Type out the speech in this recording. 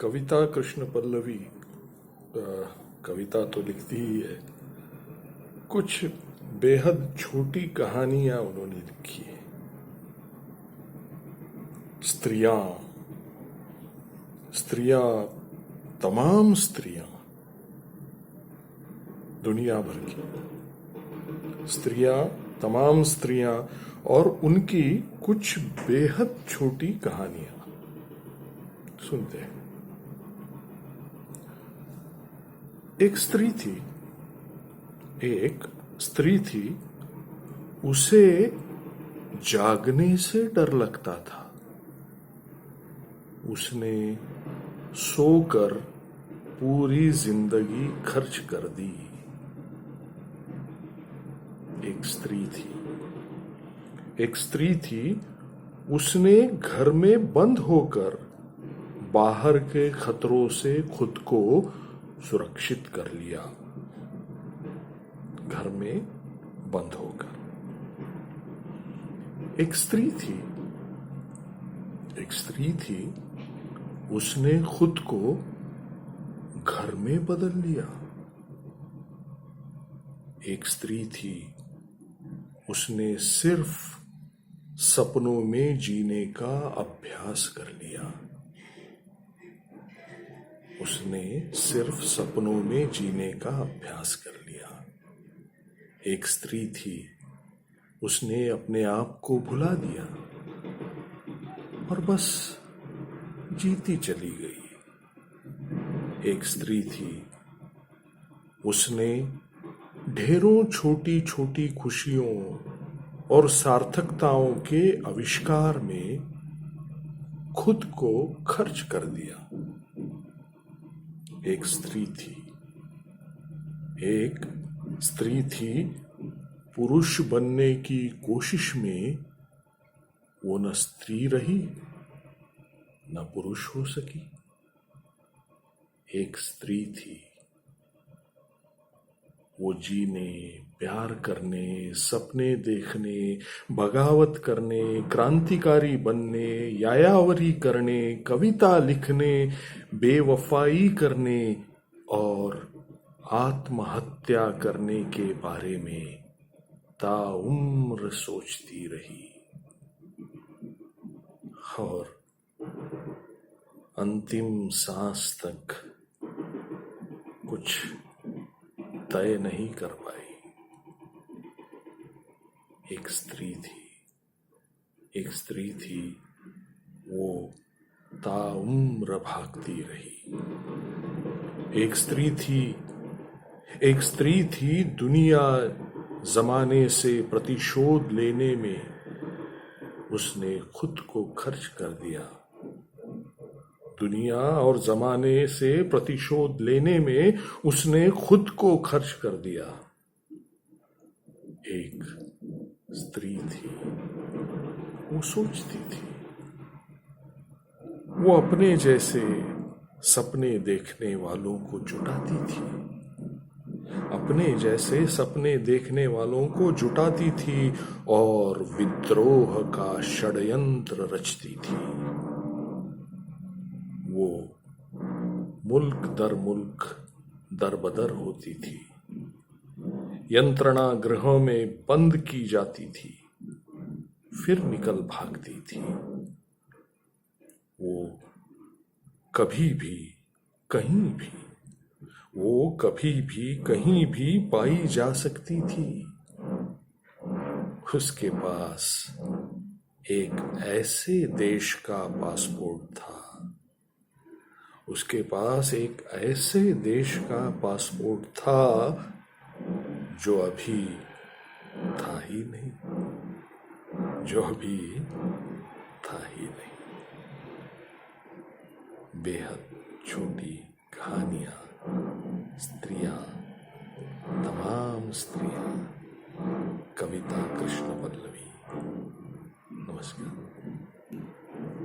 कविता कृष्ण पल्लवी कविता तो लिखती ही है, कुछ बेहद छोटी कहानियां उन्होंने लिखी है। स्त्रियां स्त्रियां तमाम स्त्रियां, दुनिया भर की स्त्रियां, तमाम स्त्रियां और उनकी कुछ बेहद छोटी कहानियां सुनते हैं। एक स्त्री थी, उसे जागने से डर लगता था। उसने सोकर पूरी जिंदगी खर्च कर दी। एक स्त्री थी, उसने घर में बंद होकर बाहर के खतरों से खुद को सुरक्षित कर लिया। घर में बंद होकर एक स्त्री थी, उसने खुद को घर में बदल लिया। एक स्त्री थी, उसने सिर्फ सपनों में जीने का अभ्यास कर लिया। उसने सिर्फ सपनों में जीने का अभ्यास कर लिया। एक स्त्री थी, उसने अपने आप को भुला दिया और बस जीती चली गई। एक स्त्री थी, उसने ढेरों छोटी छोटी खुशियों और सार्थकताओं के आविष्कार में खुद को खर्च कर दिया। एक स्त्री थी, पुरुष बनने की कोशिश में वो न स्त्री रही न पुरुष हो सकी। एक स्त्री थी, वो जीने, प्यार करने, सपने देखने, बगावत करने, क्रांतिकारी बनने, यायावरी करने, कविता लिखने, बेवफाई करने और आत्महत्या करने के बारे में ताउम्र सोचती रही और अंतिम सांस तक कुछ तय नहीं कर पाई। एक स्त्री थी, वो ताउम्र भागती रही। एक स्त्री थी, दुनिया जमाने से प्रतिशोध लेने में उसने खुद को खर्च कर दिया। दुनिया और जमाने से प्रतिशोध लेने में उसने खुद को खर्च कर दिया। एक स्त्री थी, वो सोचती थी, वो अपने जैसे सपने देखने वालों को जुटाती थी, अपने जैसे सपने देखने वालों को जुटाती थी और विद्रोह का षड्यंत्र रचती थी। वो मुल्क दर बदर होती थी, यंत्रणा गृहों में बंद की जाती थी, फिर निकल भागती थी। वो कभी भी कहीं भी पाई जा सकती थी। उसके पास एक ऐसे देश का पासपोर्ट था, उसके पास एक ऐसे देश का पासपोर्ट था जो अभी था ही नहीं। बेहद छोटी कहानियां, स्त्रियां, तमाम स्त्रियां। कविता कृष्ण पल्लवी। नमस्कार।